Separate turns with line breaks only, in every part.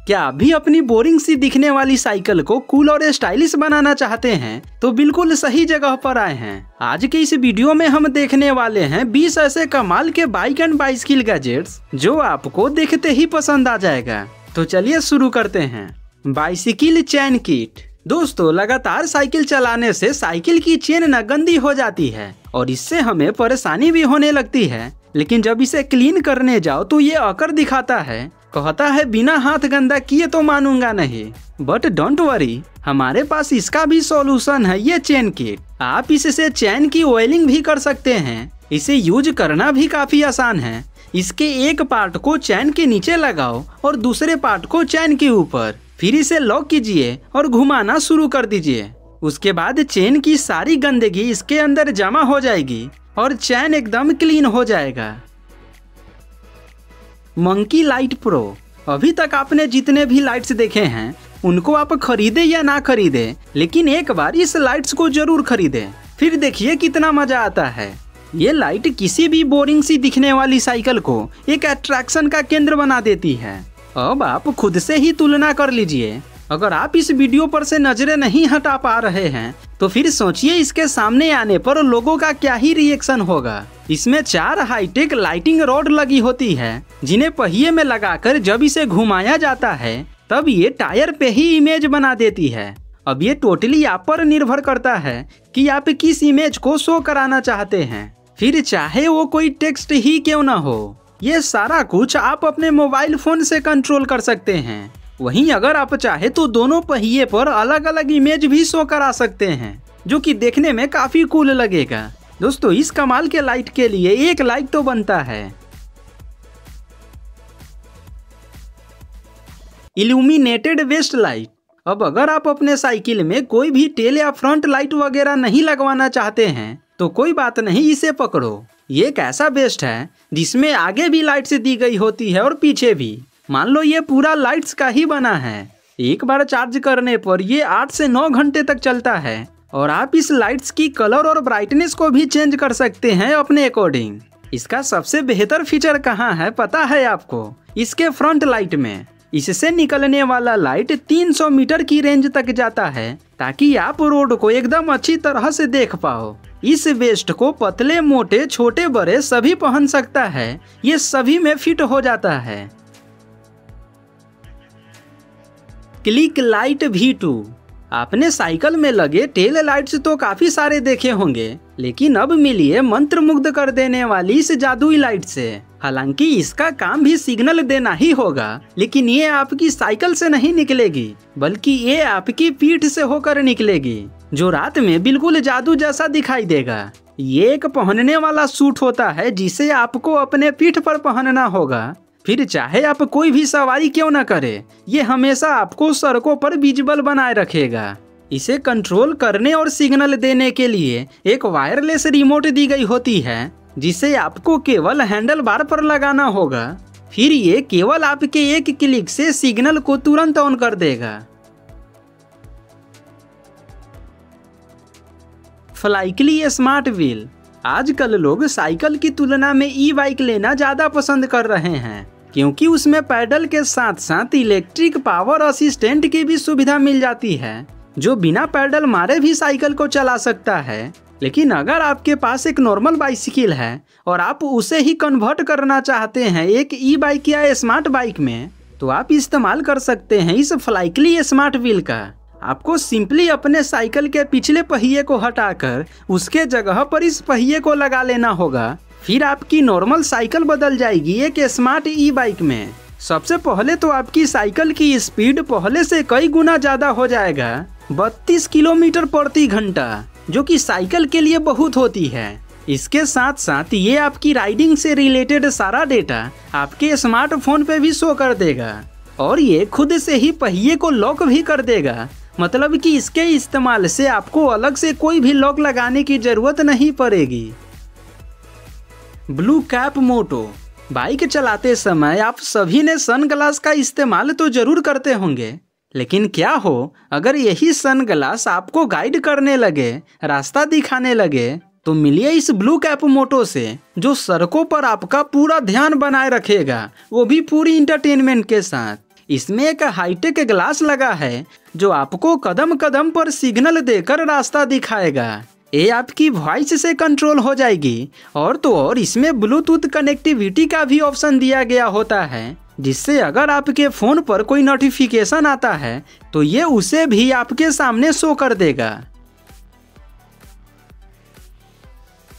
क्या आप भी अपनी बोरिंग सी दिखने वाली साइकिल को कूल और स्टाइलिश बनाना चाहते हैं तो बिल्कुल सही जगह पर आए हैं। आज के इस वीडियो में हम देखने वाले हैं 20 ऐसे कमाल के बाइक एंड बाइसिकल गैजेट्स जो आपको देखते ही पसंद आ जाएगा। तो चलिए शुरू करते हैं। Bicycle chain kit. दोस्तों, लगातार साइकिल चलाने से साइकिल की चेन न गंदी हो जाती है और इससे हमें परेशानी भी होने लगती है, लेकिन जब इसे क्लीन करने जाओ तो ये अकर दिखाता है, कहता है बिना हाथ गंदा किए तो मानूंगा नहीं। बट डोंट वरी, हमारे पास इसका भी सॉल्यूशन है, ये चेन किट। आप इससे चेन की ऑयलिंग भी कर सकते हैं। इसे यूज करना भी काफी आसान है। इसके एक पार्ट को चेन के नीचे लगाओ और दूसरे पार्ट को चेन के ऊपर, फिर इसे लॉक कीजिए और घुमाना शुरू कर दीजिए। उसके बाद चेन की सारी गंदगी इसके अंदर जमा हो जाएगी और चेन एकदम क्लीन हो जाएगा। Monkey light pro. अभी तक आपने जितने भी लाइट्स देखे हैं उनको आप खरीदे या ना खरीदे, लेकिन एक बार इस लाइट्स को जरूर खरीदे, फिर देखिए कितना मजा आता है। ये लाइट किसी भी बोरिंग सी दिखने वाली साइकिल को एक अट्रैक्शन का केंद्र बना देती है। अब आप खुद से ही तुलना कर लीजिए। अगर आप इस वीडियो पर से नजरें नहीं हटा पा रहे हैं तो फिर सोचिए इसके सामने आने पर लोगों का क्या ही रिएक्शन होगा। इसमें 4 हाईटेक लाइटिंग रॉड लगी होती है जिन्हें पहिए में लगाकर जब इसे घुमाया जाता है तब ये टायर पे ही इमेज बना देती है। अब ये टोटली आप पर निर्भर करता है कि आप किस इमेज को शो कराना चाहते हैं, फिर चाहे वो कोई टेक्स्ट ही क्यों ना हो। ये सारा कुछ आप अपने मोबाइल फोन से कंट्रोल कर सकते हैं। वहीं अगर आप चाहे तो दोनों पहिए पर अलग अलग इमेज भी शो करा सकते हैं, जो कि देखने में काफी कूल लगेगा। दोस्तों, इस कमाल के लाइट के लिए एक लाइक तो बनता है। Illuminated waste light. अब अगर आप अपने साइकिल में कोई भी टेल या फ्रंट लाइट वगैरह नहीं लगवाना चाहते हैं तो कोई बात नहीं, इसे पकड़ो। ये एक ऐसा वेस्ट है जिसमें आगे भी लाइट से दी गई होती है और पीछे भी। मान लो ये पूरा लाइट्स का ही बना है। एक बार चार्ज करने पर ये 8 से 9 घंटे तक चलता है और आप इस लाइट्स की कलर और ब्राइटनेस को भी चेंज कर सकते हैं अपने अकॉर्डिंग। इसका सबसे बेहतर फीचर कहाँ है पता है आपको? इसके फ्रंट लाइट में। इससे निकलने वाला लाइट 300 मीटर की रेंज तक जाता है ताकि आप रोड को एकदम अच्छी तरह से देख पाओ। इस वेस्ट को पतले मोटे छोटे बड़े सभी पहन सकता है। ये सभी में फिट हो जाता है। Click light V2। आपने साइकिल में लगे टेल लाइट्स तो काफी सारे देखे होंगे, लेकिन अब मिलिए मंत्र मुग्ध कर देने वाली इस जादुई लाइट से। हालांकि इसका काम भी सिग्नल देना ही होगा, लेकिन ये आपकी साइकिल से नहीं निकलेगी बल्कि ये आपकी पीठ से होकर निकलेगी, जो रात में बिल्कुल जादू जैसा दिखाई देगा। ये एक पहनने वाला सूट होता है जिसे आपको अपने पीठ पर पहनना होगा। फिर चाहे आप कोई भी सवारी क्यों न करे, ये हमेशा आपको सड़कों पर विजिबल बनाए रखेगा। इसे कंट्रोल करने और सिग्नल देने के लिए एक वायरलेस रिमोट दी गई होती है जिसे आपको केवल हैंडल बार पर लगाना होगा। फिर ये केवल आपके एक क्लिक से सिग्नल को तुरंत ऑन कर देगा। फ्लाइकली स्मार्ट व्हील। आजकल लोग साइकिल की तुलना में ई बाइक लेना ज्यादा पसंद कर रहे हैं क्योंकि उसमें पैडल के साथ साथ इलेक्ट्रिक पावर असिस्टेंट की भी सुविधा मिल जाती है, जो बिना पैडल मारे भी साइकिल को चला सकता है। लेकिन अगर आपके पास एक नॉर्मल बाइसिकल है और आप उसे ही कन्वर्ट करना चाहते हैं एक ई बाइक या स्मार्ट बाइक में, तो आप इस्तेमाल कर सकते हैं इस फ्लाइकली स्मार्ट व्हील का। आपको सिंपली अपने साइकिल के पिछले पहिए को हटाकर उसके जगह पर इस पहिए को लगा लेना होगा। फिर आपकी नॉर्मल साइकिल बदल जाएगी एक स्मार्ट ई बाइक में। सबसे पहले तो आपकी साइकिल की स्पीड पहले से कई गुना ज्यादा हो जाएगा, 32 किलोमीटर प्रति घंटा, जो कि साइकिल के लिए बहुत होती है। इसके साथ साथ ये आपकी राइडिंग से रिलेटेड सारा डेटा आपके स्मार्टफोन पे भी शो कर देगा और ये खुद से ही पहिए को लॉक भी कर देगा। मतलब कि इसके इस्तेमाल से आपको अलग से कोई भी लॉक लगाने की जरूरत नहीं पड़ेगी। ब्लू कैप मोटो। बाइक चलाते समय आप सभी ने सनग्लास का इस्तेमाल तो जरूर करते होंगे, लेकिन क्या हो अगर यही सनग्लास आपको गाइड करने लगे, रास्ता दिखाने लगे, तो मिलिए इस ब्लू कैप मोटो से, जो सड़कों पर आपका पूरा ध्यान बनाए रखेगा, वो भी पूरी इंटरटेनमेंट के साथ। इसमें एक हाईटेक ग्लास लगा है जो आपको कदम कदम पर सिग्नल देकर रास्ता दिखाएगा। ये आपकी वॉइस से कंट्रोल हो जाएगी। और तो और इसमें ब्लूटूथ कनेक्टिविटी का भी ऑप्शन दिया गया होता है, जिससे अगर आपके फ़ोन पर कोई नोटिफिकेशन आता है तो ये उसे भी आपके सामने शो कर देगा।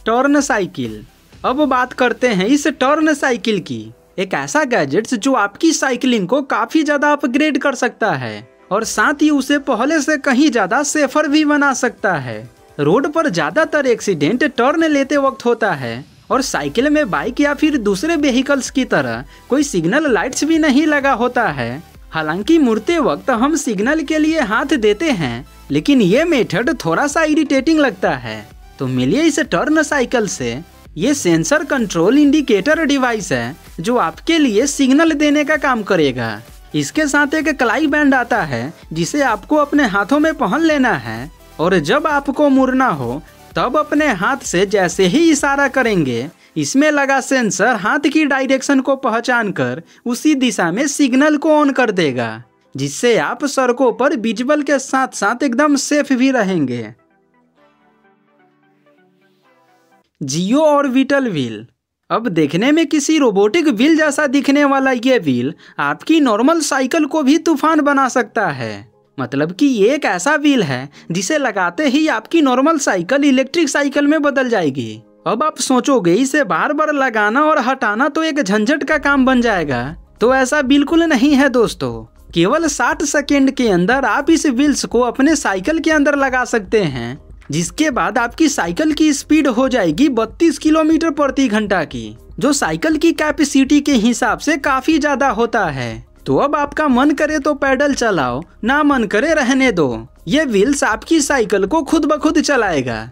Turn cycle. अब बात करते हैं इस टर्न साइकिल की। एक ऐसा गैजेट्स जो आपकी साइकिलिंग को काफ़ी ज़्यादा अपग्रेड कर सकता है और साथ ही उसे पहले से कहीं ज़्यादा सेफर भी बना सकता है। रोड पर ज़्यादातर एक्सीडेंट टर्न लेते वक्त होता है और साइकिल में बाइक या फिर दूसरे व्हीकल्स की तरह कोई सिग्नल लाइट्स भी नहीं लगा होता है। हालांकि मुड़ते वक्त हम सिग्नल के लिए हाथ देते हैं, लेकिन ये मेथड थोड़ा सा इरिटेटिंग लगता है। तो मिलिए इस टर्न साइकिल से। ये सेंसर कंट्रोल इंडिकेटर डिवाइस है जो आपके लिए सिग्नल देने का काम करेगा। इसके साथ एक क्लाई बैंड आता है जिसे आपको अपने हाथों में पहन लेना है और जब आपको मुड़ना हो तब अपने हाथ से जैसे ही इशारा करेंगे, इसमें लगा सेंसर हाथ की डायरेक्शन को पहचान कर उसी दिशा में सिग्नल को ऑन कर देगा, जिससे आप सड़कों पर विजुअल के साथ साथ एकदम सेफ भी रहेंगे। जियो ऑर्बिटल व्हील। अब देखने में किसी रोबोटिक व्हील जैसा दिखने वाला ये व्हील आपकी नॉर्मल साइकिल को भी तूफान बना सकता है। मतलब कि ये एक ऐसा व्हील है जिसे लगाते ही आपकी नॉर्मल साइकिल इलेक्ट्रिक साइकिल में बदल जाएगी। अब आप सोचोगे इसे बार बार लगाना और हटाना तो एक झंझट का काम बन जाएगा, तो ऐसा बिल्कुल नहीं है दोस्तों। केवल 60 सेकेंड के अंदर आप इस व्हील्स को अपने साइकिल के अंदर लगा सकते हैं, जिसके बाद आपकी साइकिल की स्पीड हो जाएगी 32 किलोमीटर प्रति घंटा की, जो साइकिल की कैपेसिटी के हिसाब से काफी ज्यादा होता है। तो अब आपका मन करे तो पैडल चलाओ, ना मन करे रहने दो। ये व्हील्स आपकी साइकिल को खुद ब खुद चलाएगा।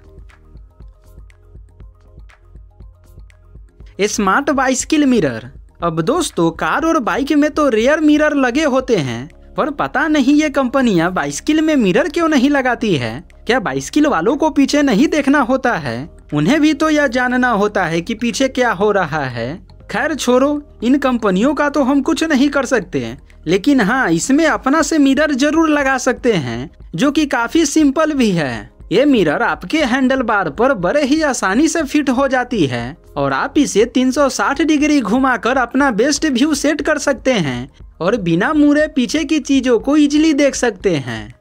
Smart bicycle mirror. अब दोस्तों कार और बाइक में तो रेयर मिरर लगे होते हैं, पर पता नहीं ये कंपनियां बाइसिकल में मिरर क्यों नहीं लगाती है। क्या बाइसिकल वालों को पीछे नहीं देखना होता है? उन्हें भी तो यह जानना होता है कि पीछे क्या हो रहा है। खैर छोड़ो, इन कंपनियों का तो हम कुछ नहीं कर सकते, लेकिन हाँ इसमें अपना से मिरर जरूर लगा सकते हैं, जो कि काफी सिंपल भी है। ये मिरर आपके हैंडल बार पर बड़े ही आसानी से फिट हो जाती है और आप इसे 360 डिग्री घुमाकर अपना बेस्ट व्यू सेट कर सकते हैं और बिना मुड़े पीछे की चीजों को इजीली देख सकते हैं।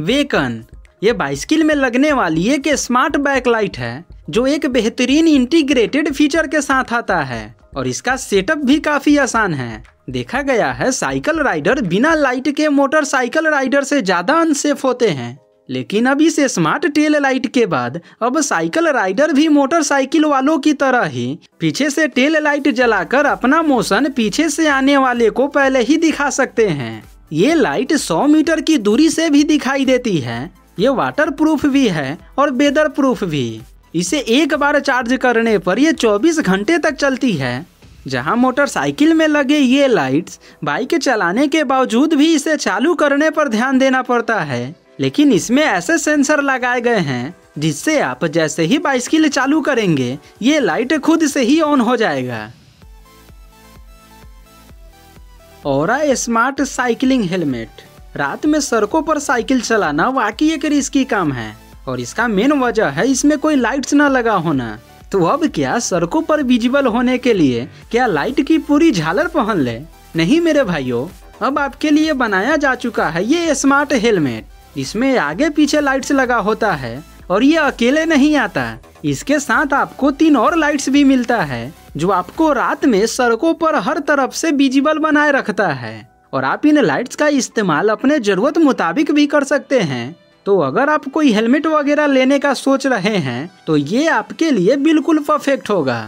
वेकन। ये बाइसिकल में लगने वाली एक स्मार्ट बैकलाइट है जो एक बेहतरीन इंटीग्रेटेड फीचर के साथ आता है और इसका सेटअप भी काफी आसान है। देखा गया है साइकिल राइडर बिना लाइट के मोटरसाइकिल राइडर से ज्यादा अनसेफ होते हैं, लेकिन अब इस स्मार्ट टेल लाइट के बाद अब साइकिल राइडर भी मोटरसाइकिल वालों की तरह ही पीछे से टेल लाइट जलाकर अपना मोशन पीछे से आने वाले को पहले ही दिखा सकते हैं। ये लाइट 100 मीटर की दूरी से भी दिखाई देती है। ये वाटर प्रूफ भी है और वेदर प्रूफ भी। इसे एक बार चार्ज करने पर ये 24 घंटे तक चलती है। जहां मोटरसाइकिल में लगे ये लाइट्स बाइक चलाने के बावजूद भी इसे चालू करने पर ध्यान देना पड़ता है, लेकिन इसमें ऐसे सेंसर लगाए गए हैं जिससे आप जैसे ही बाइसिकल चालू करेंगे ये लाइट खुद से ही ऑन हो जाएगा। औरा स्मार्ट साइकिलिंग हेलमेट। रात में सड़कों पर साइकिल चलाना वाकई एक रिस्की काम है और इसका मेन वजह है इसमें कोई लाइट्स ना लगा होना। तो अब क्या सड़कों पर विजिबल होने के लिए क्या लाइट की पूरी झालर पहन ले? नहीं मेरे भाइयों, अब आपके लिए बनाया जा चुका है ये स्मार्ट हेलमेट। इसमें आगे पीछे लाइट्स लगा होता है और ये अकेले नहीं आता, इसके साथ आपको 3 और लाइट्स भी मिलता है जो आपको रात में सड़कों पर हर तरफ से विजिबल बनाए रखता है और आप इन लाइट्स का इस्तेमाल अपने जरूरत मुताबिक भी कर सकते हैं। तो अगर आप कोई हेलमेट वगैरह लेने का सोच रहे हैं तो ये आपके लिए बिल्कुल परफेक्ट होगा।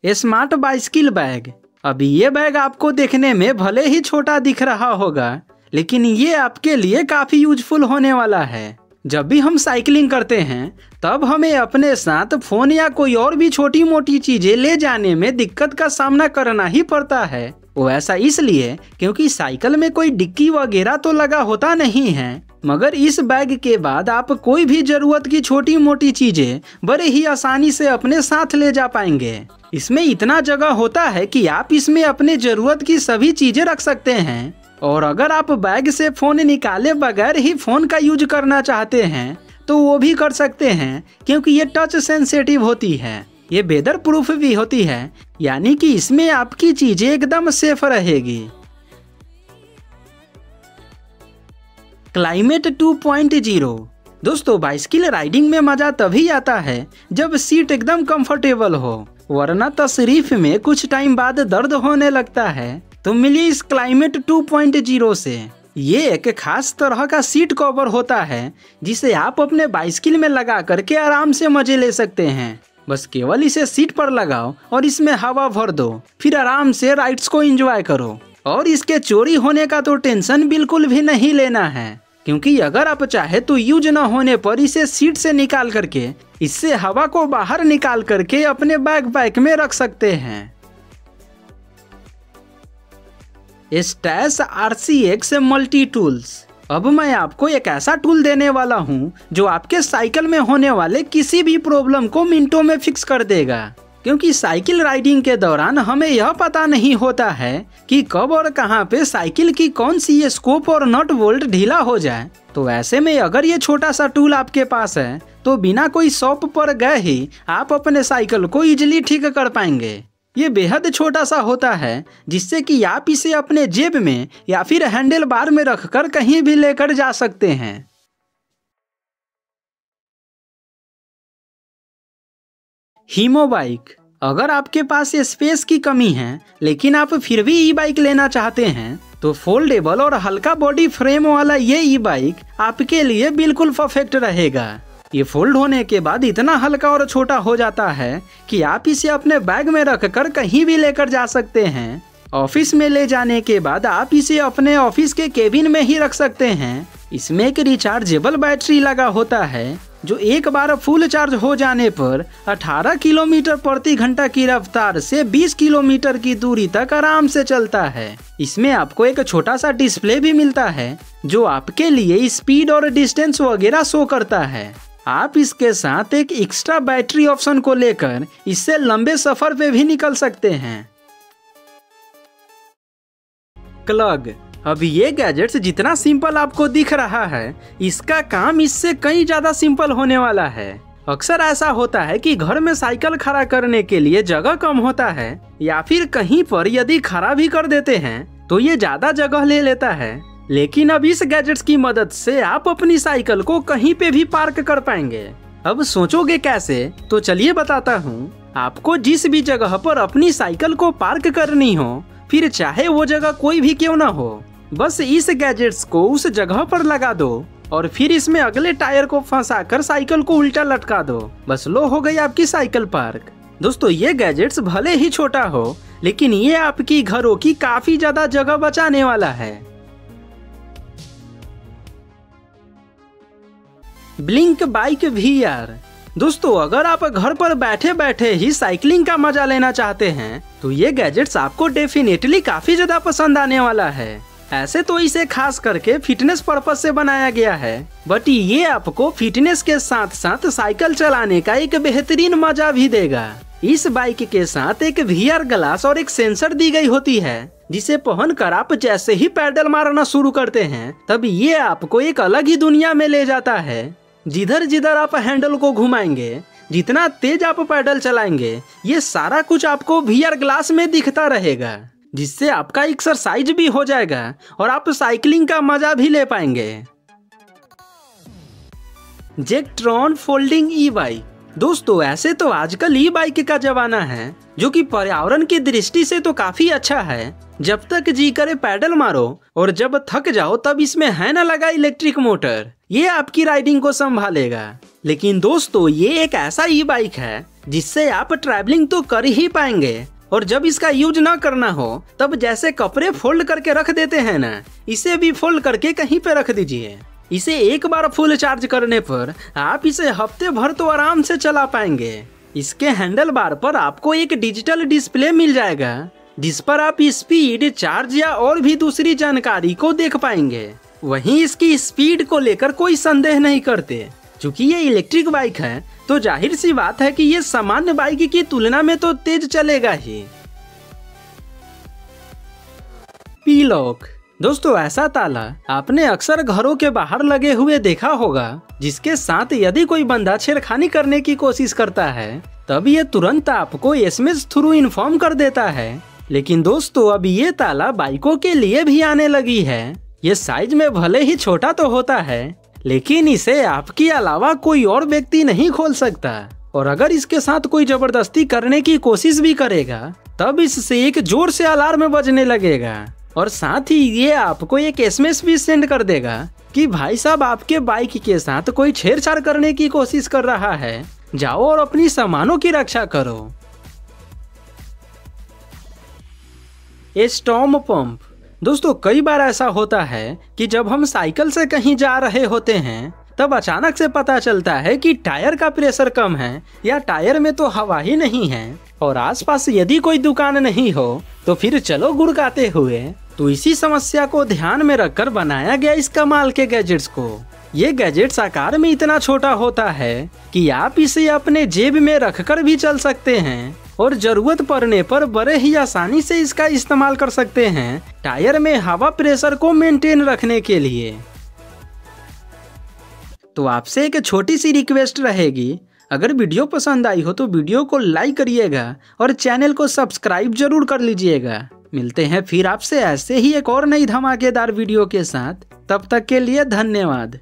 Smart bicycle bag. अभी ये बैग आपको देखने में भले ही छोटा दिख रहा होगा, लेकिन ये आपके लिए काफी यूजफुल होने वाला है। जब भी हम साइकिलिंग करते हैं तब हमें अपने साथ फोन या कोई और भी छोटी मोटी चीजें ले जाने में दिक्कत का सामना करना ही पड़ता है। वो ऐसा इसलिए क्योंकि साइकिल में कोई डिक्की वगैरह तो लगा होता नहीं है मगर इस बैग के बाद आप कोई भी जरूरत की छोटी मोटी चीजें बड़े ही आसानी से अपने साथ ले जा पाएंगे। इसमें इतना जगह होता है कि आप इसमें अपने जरूरत की सभी चीजें रख सकते हैं। और अगर आप बैग से फोन निकाले बगैर ही फोन का यूज करना चाहते हैं तो वो भी कर सकते हैं, क्योंकि ये टच सेंसिटिव होती है। ये वेदर प्रूफ भी होती है, यानी कि इसमें आपकी चीजें एकदम सेफ रहेगी। क्लाइमेट 2.0। दोस्तों, बाइसिकल राइडिंग में मजा तभी आता है जब सीट एकदम कंफर्टेबल हो, वरना तशरीफ में कुछ टाइम बाद दर्द होने लगता है। तो मिलिए इस क्लाइमेट 2.0 से। ये एक खास तरह का सीट कवर होता है जिसे आप अपने बाइसिकल में लगा करके आराम से मजे ले सकते हैं। बस केवल इसे सीट पर लगाओ और इसमें हवा भर दो, फिर आराम से राइड्स को एंजॉय करो। और इसके चोरी होने का तो टेंशन बिल्कुल भी नहीं लेना है, क्योंकि अगर आप चाहे तो यूज न होने पर इसे सीट से निकाल करके इससे हवा को बाहर निकाल करके अपने बैकपैक में रख सकते हैं। Stash RCX multi tools. अब मैं आपको एक ऐसा टूल देने वाला हूँ जो आपके साइकिल में होने वाले किसी भी प्रॉब्लम को मिनटों में फिक्स कर देगा। क्योंकि साइकिल राइडिंग के दौरान हमें यह पता नहीं होता है कि कब और कहां पे साइकिल की कौन सी स्कोप और नट बोल्ट ढीला हो जाए। तो ऐसे में अगर ये छोटा सा टूल आपके पास है तो बिना कोई शॉप पर गए ही आप अपने साइकिल को इजीली ठीक कर पाएंगे। ये बेहद छोटा सा होता है, जिससे कि आप इसे अपने जेब में या फिर हैंडल बार में रखकर कहीं भी लेकर जा सकते हैं। Hemo bike. अगर आपके पास स्पेस की कमी है लेकिन आप फिर भी ई बाइक लेना चाहते हैं तो फोल्डेबल और हल्का बॉडी फ्रेम वाला ये ई बाइक आपके लिए बिल्कुल परफेक्ट रहेगा। ये फोल्ड होने के बाद इतना हल्का और छोटा हो जाता है कि आप इसे अपने बैग में रखकर कहीं भी लेकर जा सकते हैं। ऑफिस में ले जाने के बाद आप इसे अपने ऑफिस के केबिन में ही रख सकते हैं। इसमें एक रिचार्जेबल बैटरी लगा होता है जो एक बार फुल चार्ज हो जाने पर 18 किलोमीटर प्रति घंटा की रफ्तार से 20 किलोमीटर की दूरी तक आराम से चलता है। इसमें आपको एक छोटा सा डिस्प्ले भी मिलता है जो आपके लिए स्पीड और डिस्टेंस वगैरह शो करता है। आप इसके साथ एक एक्स्ट्रा बैटरी ऑप्शन को लेकर इससे लंबे सफर पे भी निकल सकते हैं। क्लग। अब ये गैजेट्स जितना सिंपल आपको दिख रहा है, इसका काम इससे कहीं ज्यादा सिंपल होने वाला है। अक्सर ऐसा होता है कि घर में साइकिल खड़ा करने के लिए जगह कम होता है, या फिर कहीं पर यदि खड़ा भी कर देते हैं तो ये ज्यादा जगह ले लेता है। लेकिन अब इस गैजेट्स की मदद से आप अपनी साइकिल को कहीं पे भी पार्क कर पाएंगे। अब सोचोगे कैसे? तो चलिए बताता हूँ। आपको जिस भी जगह पर अपनी साइकिल को पार्क करनी हो, फिर चाहे वो जगह कोई भी क्यों ना हो, बस इस गैजेट्स को उस जगह पर लगा दो और फिर इसमें अगले टायर को फंसाकर साइकिल को उल्टा लटका दो। बस लो, हो गई आपकी साइकिल पार्क। दोस्तों, ये गैजेट्स भले ही छोटा हो, लेकिन ये आपकी घरों की काफी ज्यादा जगह बचाने वाला है। Blink bike VR। दोस्तों, अगर आप घर पर बैठे बैठे ही साइकिलिंग का मजा लेना चाहते हैं तो ये गैजेट्स आपको डेफिनेटली काफी ज्यादा पसंद आने वाला है। ऐसे तो इसे खास करके फिटनेस पर्पस से बनाया गया है, बट ये आपको फिटनेस के साथ साथ साइकिल चलाने का एक बेहतरीन मजा भी देगा। इस बाइक के साथ एक VR ग्लास और एक सेंसर दी गई होती है, जिसे पहनकर आप जैसे ही पैडल मारना शुरू करते हैं तब ये आपको एक अलग ही दुनिया में ले जाता है। जिधर जिधर आप हैंडल को घुमाएंगे, जितना तेज आप पैडल चलाएंगे, ये सारा कुछ आपको VR ग्लास में दिखता रहेगा, जिससे आपका एक्सरसाइज भी हो जाएगा और आप साइकिलिंग का मजा भी ले पाएंगे। जेक्ट्रॉन फोल्डिंग ई बाइक। दोस्तों, ऐसे तो आजकल ई बाइक का जमाना है, जो कि पर्यावरण की दृष्टि से तो काफी अच्छा है। जब तक जी करे पैडल मारो और जब थक जाओ तब इसमें है ना लगा इलेक्ट्रिक मोटर, ये आपकी राइडिंग को संभालेगा। लेकिन दोस्तों, ये एक ऐसा ई बाइक है जिससे आप ट्रैवलिंग तो कर ही पाएंगे, और जब इसका यूज ना करना हो तब जैसे कपड़े फोल्ड करके रख देते हैं ना, इसे भी फोल्ड करके कहीं पे रख दीजिए। इसे एक बार फुल चार्ज करने पर आप इसे हफ्ते भर तो आराम से चला पाएंगे। इसके हैंडल बार पर आपको एक डिजिटल डिस्प्ले मिल जाएगा, जिस पर आप स्पीड, चार्ज या और भी दूसरी जानकारी को देख पाएंगे। वहीं इसकी स्पीड को लेकर कोई संदेह नहीं करते। चूंकि ये इलेक्ट्रिक बाइक है तो जाहिर सी बात है कि ये सामान्य बाइक की तुलना में तो तेज चलेगा ही। P lock. दोस्तों, ऐसा ताला आपने अक्सर घरों के बाहर लगे हुए देखा होगा, जिसके साथ यदि कोई बंदा छेड़खानी करने की कोशिश करता है तब ये तुरंत आपको एसएमएस थ्रू इन्फॉर्म कर देता है। लेकिन दोस्तों, अब ये ताला बाइकों के लिए भी आने लगी है। ये साइज में भले ही छोटा तो होता है, लेकिन इसे आपके अलावा कोई और व्यक्ति नहीं खोल सकता। और अगर इसके साथ कोई जबरदस्ती करने की कोशिश भी करेगा तब इससे एक जोर से अलार्म बजने लगेगा और साथ ही ये आपको एक एसएमएस भी सेंड कर देगा कि भाई साहब, आपके बाइक के साथ कोई छेड़छाड़ करने की कोशिश कर रहा है, जाओ और अपनी सामानों की रक्षा करो। Storm pump. दोस्तों, कई बार ऐसा होता है कि जब हम साइकिल से कहीं जा रहे होते हैं तब अचानक से पता चलता है कि टायर का प्रेशर कम है या टायर में तो हवा ही नहीं है और आसपास यदि कोई दुकान नहीं हो तो फिर चलो गुड़गाते हुए। तो इसी समस्या को ध्यान में रखकर बनाया गया इस कमाल के गैजेट्स को। ये गैजेट्स आकार में इतना छोटा होता है कि आप इसे अपने जेब में रखकर भी चल सकते हैं और जरूरत पड़ने पर बड़े ही आसानी से इसका इस्तेमाल कर सकते हैं टायर में हवा प्रेशर को मेंटेन रखने के लिए। तो आपसे एक छोटी सी रिक्वेस्ट रहेगी, अगर वीडियो पसंद आई हो तो वीडियो को लाइक करिएगा और चैनल को सब्सक्राइब जरूर कर लीजिएगा। मिलते हैं फिर आपसे ऐसे ही एक और नई धमाकेदार वीडियो के साथ। तब तक के लिए धन्यवाद।